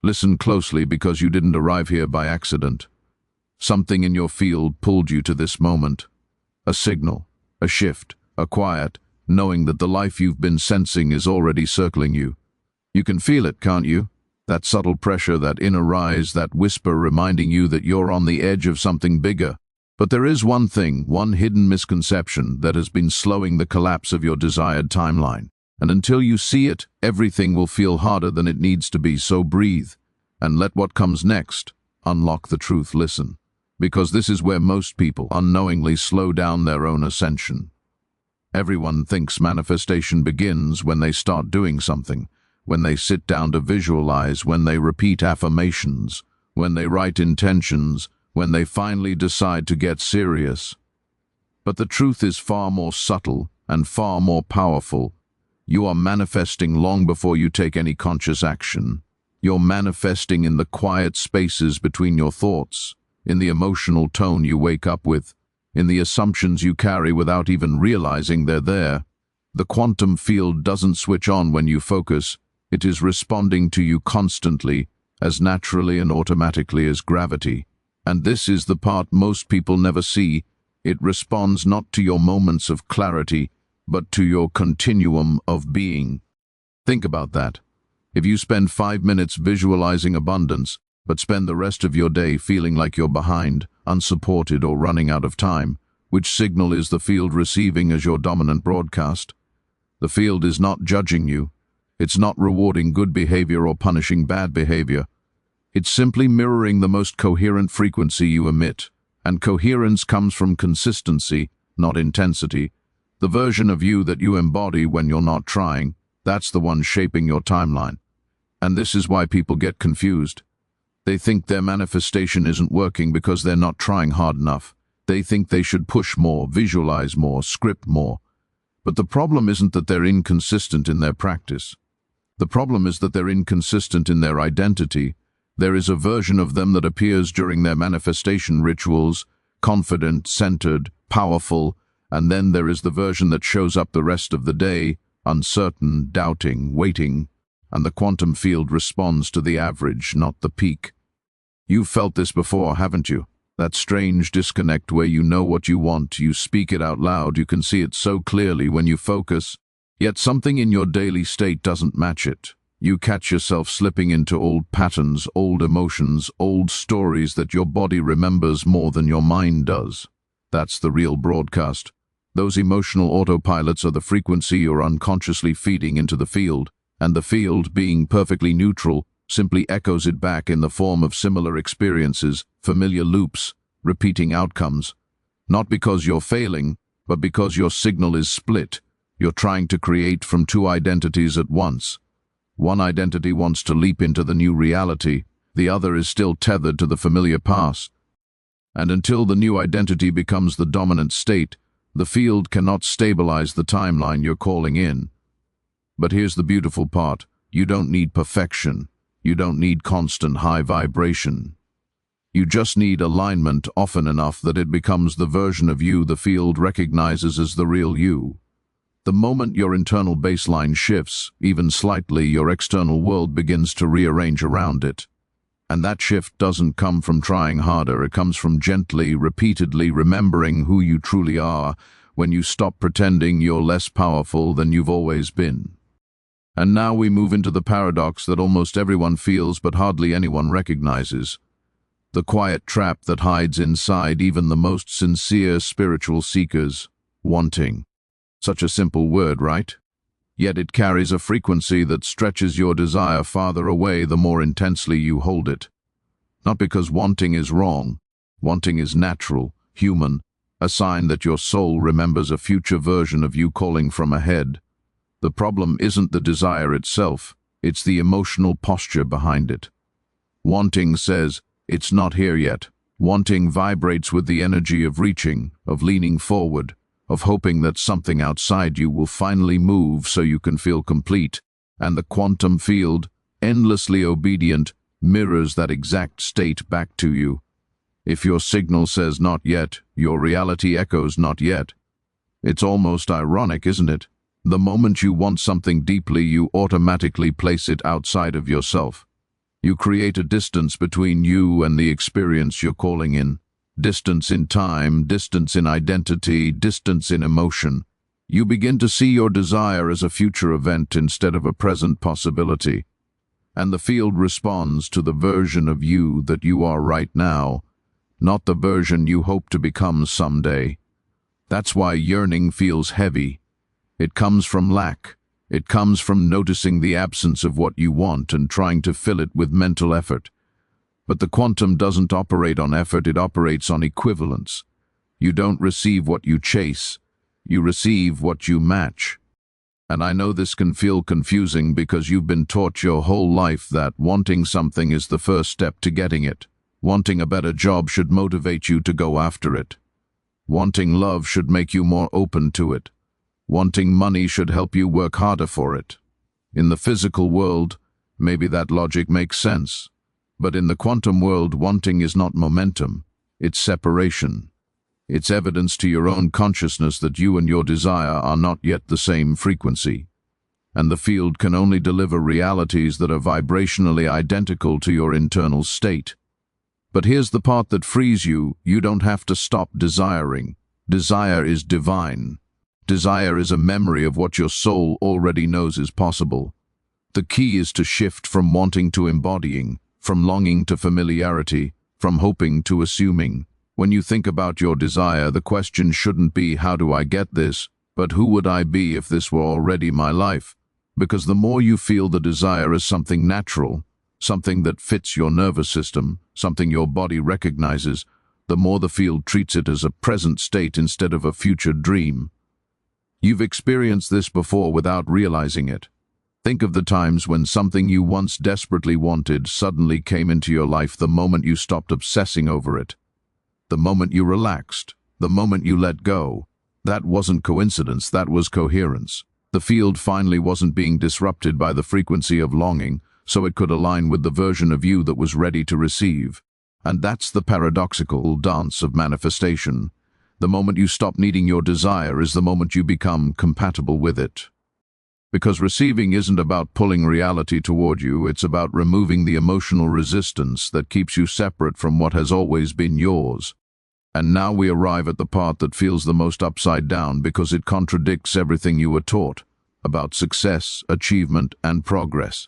Listen closely because you didn't arrive here by accident. Something in your field pulled you to this moment. A signal, a shift, a quiet, knowing that the life you've been sensing is already circling you. You can feel it, can't you? That subtle pressure, that inner rise, that whisper reminding you that you're on the edge of something bigger. But there is one thing, one hidden misconception that has been slowing the collapse of your desired timeline. And until you see it, everything will feel harder than it needs to be, so breathe. And let what comes next unlock the truth. Listen. Because this is where most people unknowingly slow down their own ascension. Everyone thinks manifestation begins when they start doing something, when they sit down to visualize, when they repeat affirmations, when they write intentions, when they finally decide to get serious. But the truth is far more subtle and far more powerful. You are manifesting long before you take any conscious action. You're manifesting in the quiet spaces between your thoughts, in the emotional tone you wake up with, in the assumptions you carry without even realizing they're there. The quantum field doesn't switch on when you focus. It is responding to you constantly, as naturally and automatically as gravity. And this is the part most people never see. It responds not to your moments of clarity, but to your continuum of being. Think about that. If you spend 5 minutes visualizing abundance, but spend the rest of your day feeling like you're behind, unsupported, or running out of time, which signal is the field receiving as your dominant broadcast? The field is not judging you. It's not rewarding good behavior or punishing bad behavior. It's simply mirroring the most coherent frequency you emit. And coherence comes from consistency, not intensity. The version of you that you embody when you're not trying, that's the one shaping your timeline. And this is why people get confused. They think their manifestation isn't working because they're not trying hard enough. They think they should push more, visualize more, script more. But the problem isn't that they're inconsistent in their practice. The problem is that they're inconsistent in their identity. There is a version of them that appears during their manifestation rituals, confident, centered, powerful, and then there is the version that shows up the rest of the day, uncertain, doubting, waiting, and the quantum field responds to the average, not the peak. You've felt this before, haven't you? That strange disconnect where you know what you want, you speak it out loud, you can see it so clearly when you focus, yet something in your daily state doesn't match it. You catch yourself slipping into old patterns, old emotions, old stories that your body remembers more than your mind does. That's the real broadcast. Those emotional autopilots are the frequency you're unconsciously feeding into the field, and the field, being perfectly neutral, simply echoes it back in the form of similar experiences, familiar loops, repeating outcomes. Not because you're failing, but because your signal is split. You're trying to create from two identities at once. One identity wants to leap into the new reality, the other is still tethered to the familiar past. And until the new identity becomes the dominant state, the field cannot stabilize the timeline you're calling in. But here's the beautiful part. You don't need perfection. You don't need constant high vibration. You just need alignment often enough that it becomes the version of you the field recognizes as the real you. The moment your internal baseline shifts, even slightly, your external world begins to rearrange around it. And that shift doesn't come from trying harder, it comes from gently, repeatedly remembering who you truly are when you stop pretending you're less powerful than you've always been. And now we move into the paradox that almost everyone feels but hardly anyone recognizes. The quiet trap that hides inside even the most sincere spiritual seekers, wanting. Such a simple word, right? Yet it carries a frequency that stretches your desire farther away the more intensely you hold it. Not because wanting is wrong. Wanting is natural, human, a sign that your soul remembers a future version of you calling from ahead. The problem isn't the desire itself, it's the emotional posture behind it. Wanting says, it's not here yet. Wanting vibrates with the energy of reaching, of leaning forward, of hoping that something outside you will finally move so you can feel complete, and the quantum field, endlessly obedient, mirrors that exact state back to you. If your signal says not yet, your reality echoes not yet. It's almost ironic, isn't it? The moment you want something deeply, you automatically place it outside of yourself. You create a distance between you and the experience you're calling in. Distance in time, distance in identity, distance in emotion. You begin to see your desire as a future event instead of a present possibility. And the field responds to the version of you that you are right now, not the version you hope to become someday. That's why yearning feels heavy. It comes from lack. It comes from noticing the absence of what you want and trying to fill it with mental effort. But the quantum doesn't operate on effort, it operates on equivalence. You don't receive what you chase, you receive what you match. And I know this can feel confusing because you've been taught your whole life that wanting something is the first step to getting it. Wanting a better job should motivate you to go after it. Wanting love should make you more open to it. Wanting money should help you work harder for it. In the physical world, maybe that logic makes sense. But in the quantum world, wanting is not momentum, it's separation. It's evidence to your own consciousness that you and your desire are not yet the same frequency. And the field can only deliver realities that are vibrationally identical to your internal state. But here's the part that frees you: you don't have to stop desiring. Desire is divine. Desire is a memory of what your soul already knows is possible. The key is to shift from wanting to embodying, from longing to familiarity, from hoping to assuming. When you think about your desire, the question shouldn't be, how do I get this? But who would I be if this were already my life? Because the more you feel the desire as something natural, something that fits your nervous system, something your body recognizes, the more the field treats it as a present state instead of a future dream. You've experienced this before without realizing it. Think of the times when something you once desperately wanted suddenly came into your life the moment you stopped obsessing over it. The moment you relaxed, the moment you let go. That wasn't coincidence, that was coherence. The field finally wasn't being disrupted by the frequency of longing, so it could align with the version of you that was ready to receive. And that's the paradoxical dance of manifestation. The moment you stop needing your desire is the moment you become compatible with it. Because receiving isn't about pulling reality toward you, it's about removing the emotional resistance that keeps you separate from what has always been yours. And now we arrive at the part that feels the most upside down because it contradicts everything you were taught about success, achievement, and progress.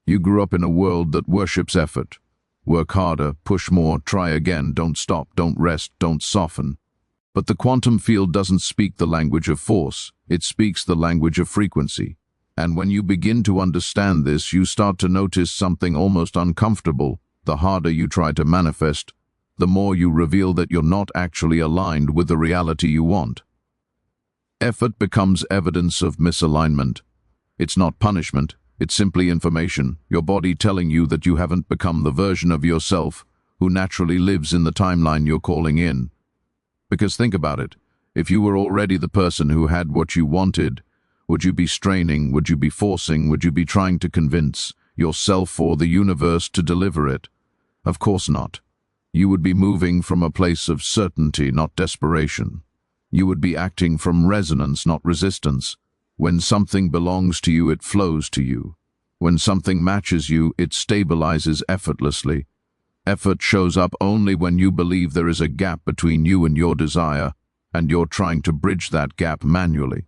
You grew up in a world that worships effort. Work harder, push more, try again, don't stop, don't rest, don't soften. But the quantum field doesn't speak the language of force, it speaks the language of frequency. And when you begin to understand this, you start to notice something almost uncomfortable. The harder you try to manifest, the more you reveal that you're not actually aligned with the reality you want. Effort becomes evidence of misalignment. It's not punishment, it's simply information, your body telling you that you haven't become the version of yourself who naturally lives in the timeline you're calling in. Because think about it, if you were already the person who had what you wanted, would you be straining, would you be forcing, would you be trying to convince yourself or the universe to deliver it? Of course not. You would be moving from a place of certainty, not desperation. You would be acting from resonance, not resistance. When something belongs to you, it flows to you. When something matches you, it stabilizes effortlessly. Effort shows up only when you believe there is a gap between you and your desire, and you're trying to bridge that gap manually.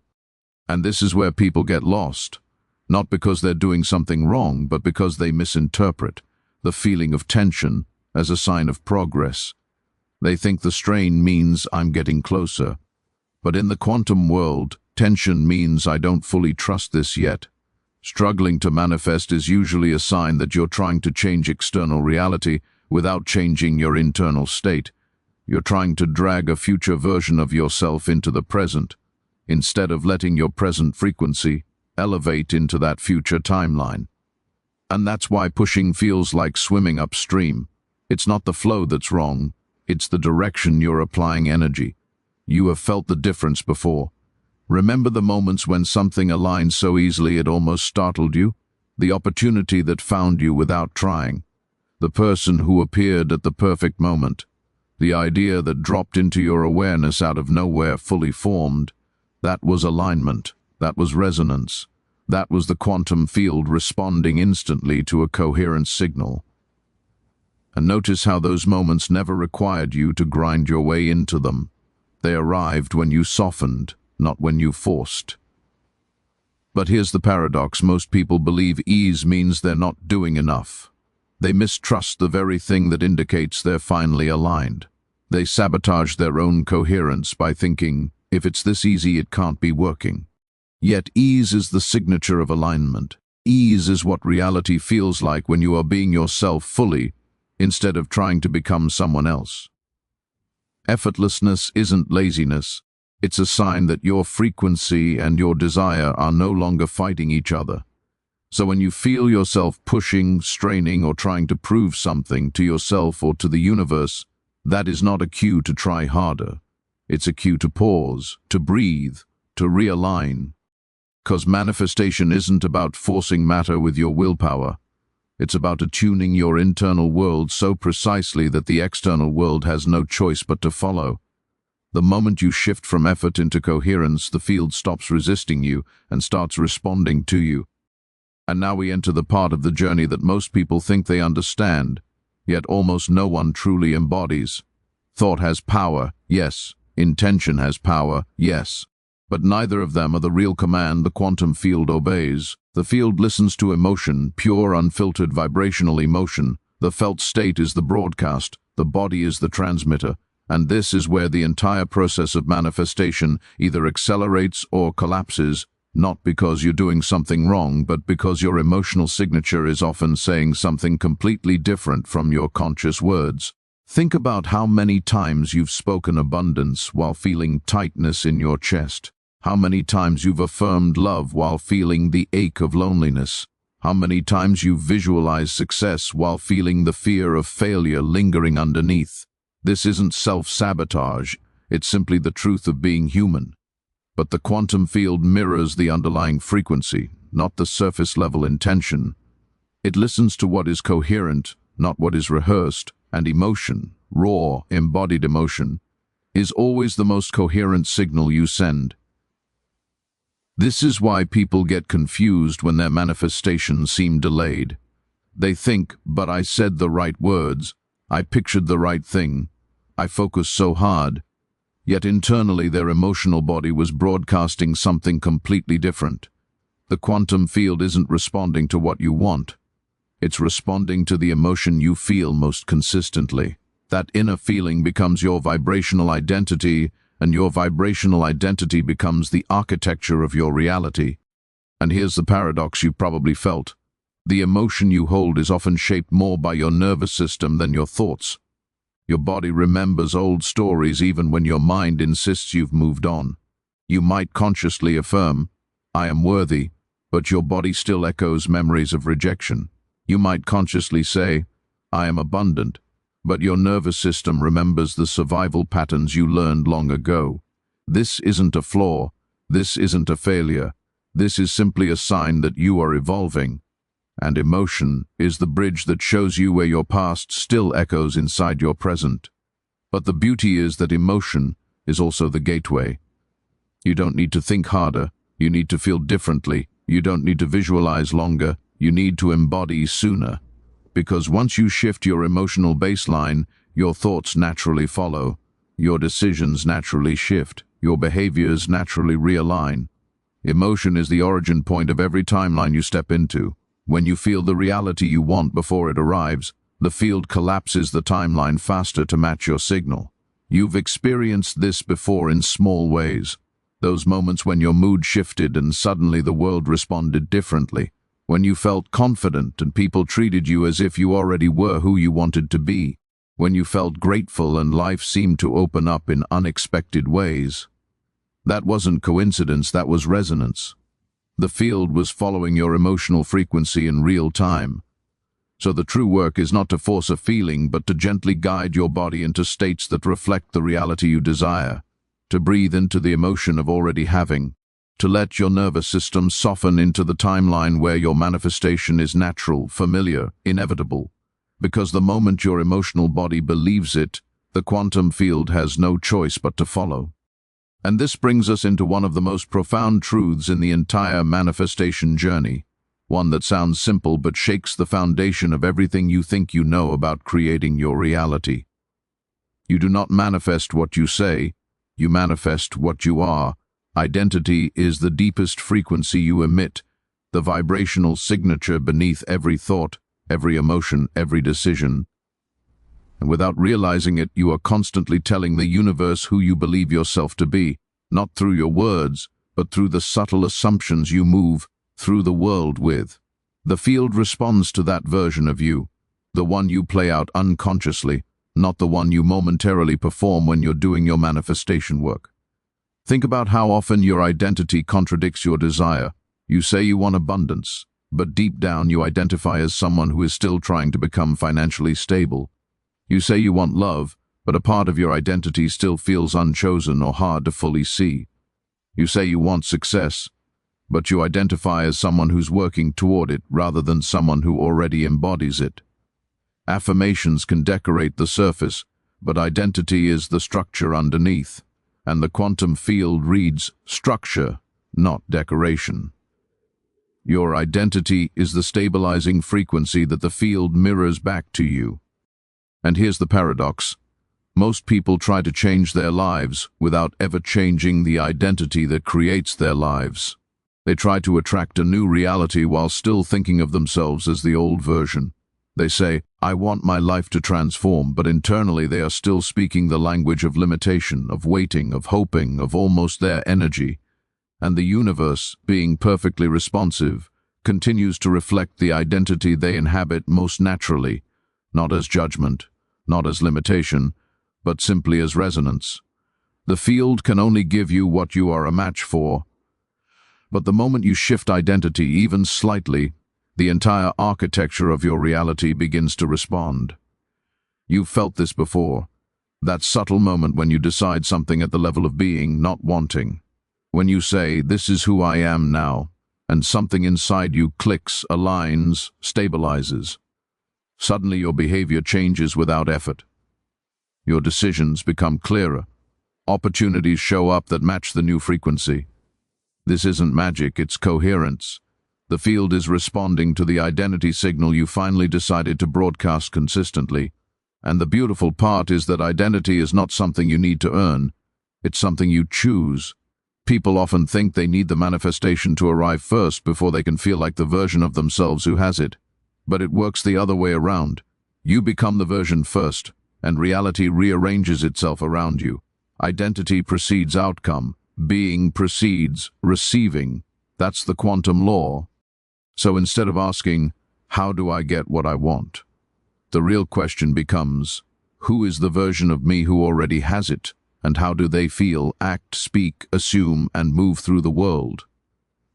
And this is where people get lost, not because they're doing something wrong, but because they misinterpret the feeling of tension as a sign of progress. They think the strain means I'm getting closer. But in the quantum world, tension means I don't fully trust this yet. Struggling to manifest is usually a sign that you're trying to change external reality without changing your internal state. You're trying to drag a future version of yourself into the present, instead of letting your present frequency elevate into that future timeline. And that's why pushing feels like swimming upstream. It's not the flow that's wrong, it's the direction you're applying energy. You have felt the difference before. Remember the moments when something aligned so easily it almost startled you? The opportunity that found you without trying. The person who appeared at the perfect moment. The idea that dropped into your awareness out of nowhere fully formed. That was alignment. That was resonance. That was the quantum field responding instantly to a coherent signal. And notice how those moments never required you to grind your way into them. They arrived when you softened, not when you forced. But here's the paradox: most people believe ease means they're not doing enough. They mistrust the very thing that indicates they're finally aligned. They sabotage their own coherence by thinking, if it's this easy, it can't be working. Yet ease is the signature of alignment. Ease is what reality feels like when you are being yourself fully, instead of trying to become someone else. Effortlessness isn't laziness. It's a sign that your frequency and your desire are no longer fighting each other. So when you feel yourself pushing, straining, or trying to prove something to yourself or to the universe, that is not a cue to try harder. It's a cue to pause, to breathe, to realign. Because manifestation isn't about forcing matter with your willpower. It's about attuning your internal world so precisely that the external world has no choice but to follow. The moment you shift from effort into coherence, the field stops resisting you and starts responding to you. And now we enter the part of the journey that most people think they understand, yet almost no one truly embodies. Thought has power, yes. Intention has power, yes. But neither of them are the real command the quantum field obeys. The field listens to emotion, pure, unfiltered vibrational emotion. The felt state is the broadcast, the body is the transmitter. And this is where the entire process of manifestation either accelerates or collapses, not because you're doing something wrong, but because your emotional signature is often saying something completely different from your conscious words. Think about how many times you've spoken abundance while feeling tightness in your chest. How many times you've affirmed love while feeling the ache of loneliness. How many times you've visualized success while feeling the fear of failure lingering underneath. This isn't self-sabotage, it's simply the truth of being human. But the quantum field mirrors the underlying frequency, not the surface-level intention. It listens to what is coherent, not what is rehearsed, and emotion, raw, embodied emotion, is always the most coherent signal you send. This is why people get confused when their manifestations seem delayed. They think, but I said the right words, I pictured the right thing, I focused so hard. Yet internally their emotional body was broadcasting something completely different. The quantum field isn't responding to what you want. It's responding to the emotion you feel most consistently. That inner feeling becomes your vibrational identity, and your vibrational identity becomes the architecture of your reality. And here's the paradox you've probably felt. The emotion you hold is often shaped more by your nervous system than your thoughts. Your body remembers old stories even when your mind insists you've moved on. You might consciously affirm, I am worthy, but your body still echoes memories of rejection. You might consciously say, I am abundant, but your nervous system remembers the survival patterns you learned long ago. This isn't a flaw. This isn't a failure. This is simply a sign that you are evolving. And emotion is the bridge that shows you where your past still echoes inside your present. But the beauty is that emotion is also the gateway. You don't need to think harder. You need to feel differently. You don't need to visualize longer. You need to embody sooner. Because once you shift your emotional baseline, your thoughts naturally follow. Your decisions naturally shift. Your behaviors naturally realign. Emotion is the origin point of every timeline you step into. When you feel the reality you want before it arrives, the field collapses the timeline faster to match your signal. You've experienced this before in small ways. Those moments when your mood shifted and suddenly the world responded differently. When you felt confident and people treated you as if you already were who you wanted to be. When you felt grateful and life seemed to open up in unexpected ways. That wasn't coincidence, that was resonance. The field was following your emotional frequency in real time. So the true work is not to force a feeling, but to gently guide your body into states that reflect the reality you desire. To breathe into the emotion of already having. To let your nervous system soften into the timeline where your manifestation is natural, familiar, inevitable. Because the moment your emotional body believes it, the quantum field has no choice but to follow. And this brings us into one of the most profound truths in the entire manifestation journey, one that sounds simple but shakes the foundation of everything you think you know about creating your reality. You do not manifest what you say, you manifest what you are. Identity is the deepest frequency you emit, the vibrational signature beneath every thought, every emotion, every decision. And without realizing it, you are constantly telling the universe who you believe yourself to be, not through your words, but through the subtle assumptions you move through the world with. The field responds to that version of you, the one you play out unconsciously, not the one you momentarily perform when you're doing your manifestation work. Think about how often your identity contradicts your desire. You say you want abundance, but deep down you identify as someone who is still trying to become financially stable. You say you want love, but a part of your identity still feels unchosen or hard to fully see. You say you want success, but you identify as someone who's working toward it rather than someone who already embodies it. Affirmations can decorate the surface, but identity is the structure underneath, and the quantum field reads structure, not decoration. Your identity is the stabilizing frequency that the field mirrors back to you. And here's the paradox. Most people try to change their lives without ever changing the identity that creates their lives. They try to attract a new reality while still thinking of themselves as the old version. They say, I want my life to transform, but internally they are still speaking the language of limitation, of waiting, of hoping, of almost there energy. And the universe, being perfectly responsive, continues to reflect the identity they inhabit most naturally, not as judgment, not as limitation, but simply as resonance. The field can only give you what you are a match for, but the moment you shift identity even slightly, the entire architecture of your reality begins to respond. You've felt this before, that subtle moment when you decide something at the level of being, not wanting. When you say, this is who I am now, and something inside you clicks, aligns, stabilizes. Suddenly your behavior changes without effort. Your decisions become clearer. Opportunities show up that match the new frequency. This isn't magic, it's coherence. The field is responding to the identity signal you finally decided to broadcast consistently. And the beautiful part is that identity is not something you need to earn. It's something you choose. People often think they need the manifestation to arrive first before they can feel like the version of themselves who has it. But it works the other way around. You become the version first, and reality rearranges itself around you. Identity precedes outcome. Being precedes receiving. That's the quantum law. So instead of asking, how do I get what I want? The real question becomes, who is the version of me who already has it? And how do they feel, act, speak, assume, and move through the world?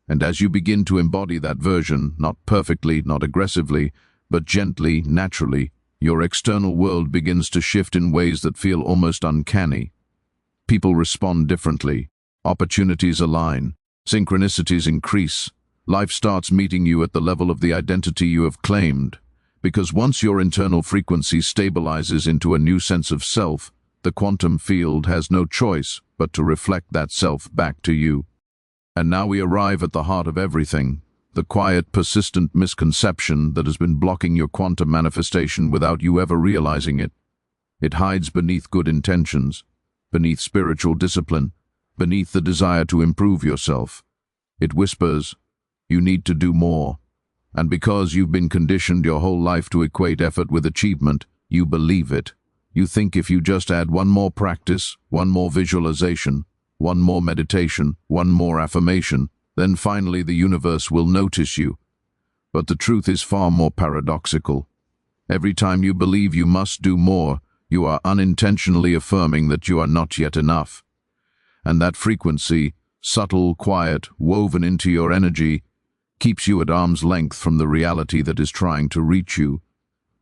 And as you begin to embody that version, not perfectly, not aggressively, but gently, naturally, your external world begins to shift in ways that feel almost uncanny. People respond differently. Opportunities align. Synchronicities increase. Life starts meeting you at the level of the identity you have claimed. Because once your internal frequency stabilizes into a new sense of self, the quantum field has no choice but to reflect that self back to you. And now we arrive at the heart of everything, the quiet, persistent misconception that has been blocking your quantum manifestation without you ever realizing it. It hides beneath good intentions, beneath spiritual discipline, beneath the desire to improve yourself. It whispers, you need to do more. And because you've been conditioned your whole life to equate effort with achievement, you believe it. You think if you just add one more practice, one more visualization, one more meditation, one more affirmation, then finally the universe will notice you. But the truth is far more paradoxical. Every time you believe you must do more, you are unintentionally affirming that you are not yet enough. And that frequency, subtle, quiet, woven into your energy, keeps you at arm's length from the reality that is trying to reach you.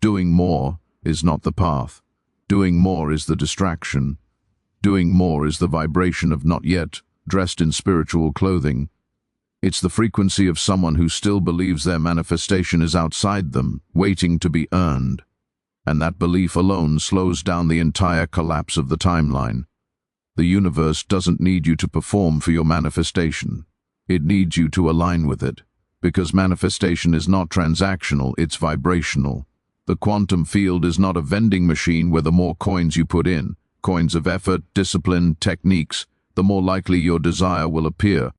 Doing more is not the path. Doing more is the distraction. Doing more is the vibration of not yet, dressed in spiritual clothing. It's the frequency of someone who still believes their manifestation is outside them, waiting to be earned. And that belief alone slows down the entire collapse of the timeline. The universe doesn't need you to perform for your manifestation. It needs you to align with it, because manifestation is not transactional, it's vibrational. The quantum field is not a vending machine where the more coins you put in, coins of effort, discipline, techniques, the more likely your desire will appear.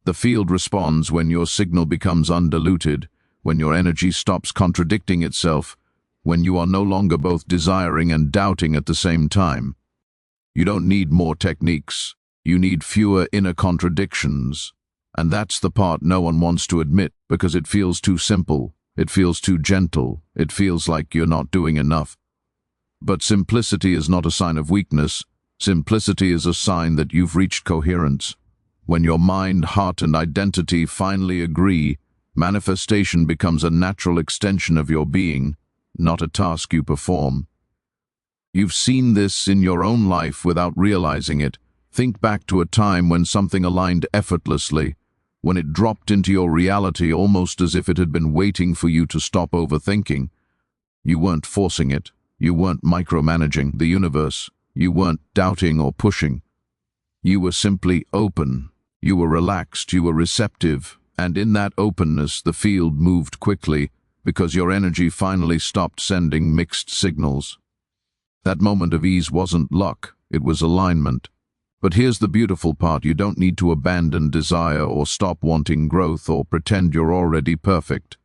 The field responds when your signal becomes undiluted, when your energy stops contradicting itself, when you are no longer both desiring and doubting at the same time. You don't need more techniques. You need fewer inner contradictions. And that's the part no one wants to admit because it feels too simple, it feels too gentle, it feels like you're not doing enough. But simplicity is not a sign of weakness. Simplicity is a sign that you've reached coherence. When your mind, heart, and identity finally agree, manifestation becomes a natural extension of your being, not a task you perform. You've seen this in your own life without realizing it. Think back to a time when something aligned effortlessly, when it dropped into your reality almost as if it had been waiting for you to stop overthinking. You weren't forcing it. You weren't micromanaging the universe. You weren't doubting or pushing. You were simply open. You were relaxed. You were receptive. And in that openness, the field moved quickly because your energy finally stopped sending mixed signals. That moment of ease wasn't luck, it was alignment. But here's the beautiful part: you don't need to abandon desire or stop wanting growth or pretend you're already perfect.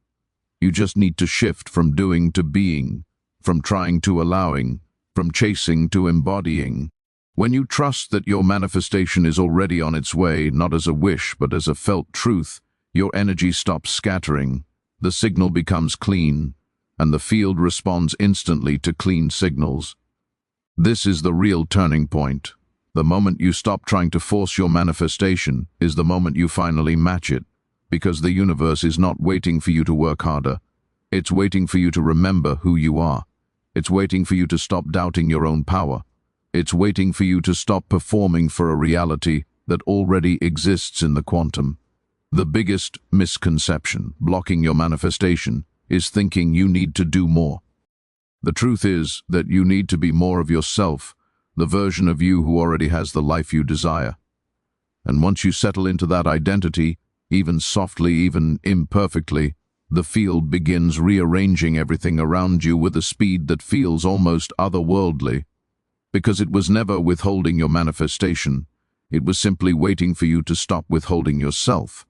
You just need to shift from doing to being, from trying to allowing, from chasing to embodying. When you trust that your manifestation is already on its way, not as a wish but as a felt truth, your energy stops scattering, the signal becomes clean, and the field responds instantly to clean signals. This is the real turning point. The moment you stop trying to force your manifestation is the moment you finally match it, because the universe is not waiting for you to work harder. It's waiting for you to remember who you are. It's waiting for you to stop doubting your own power. It's waiting for you to stop performing for a reality that already exists in the quantum. The biggest misconception blocking your manifestation is thinking you need to do more. The truth is that you need to be more of yourself, the version of you who already has the life you desire. And once you settle into that identity, even softly, even imperfectly, the field begins rearranging everything around you with a speed that feels almost otherworldly. Because it was never withholding your manifestation, it was simply waiting for you to stop withholding yourself.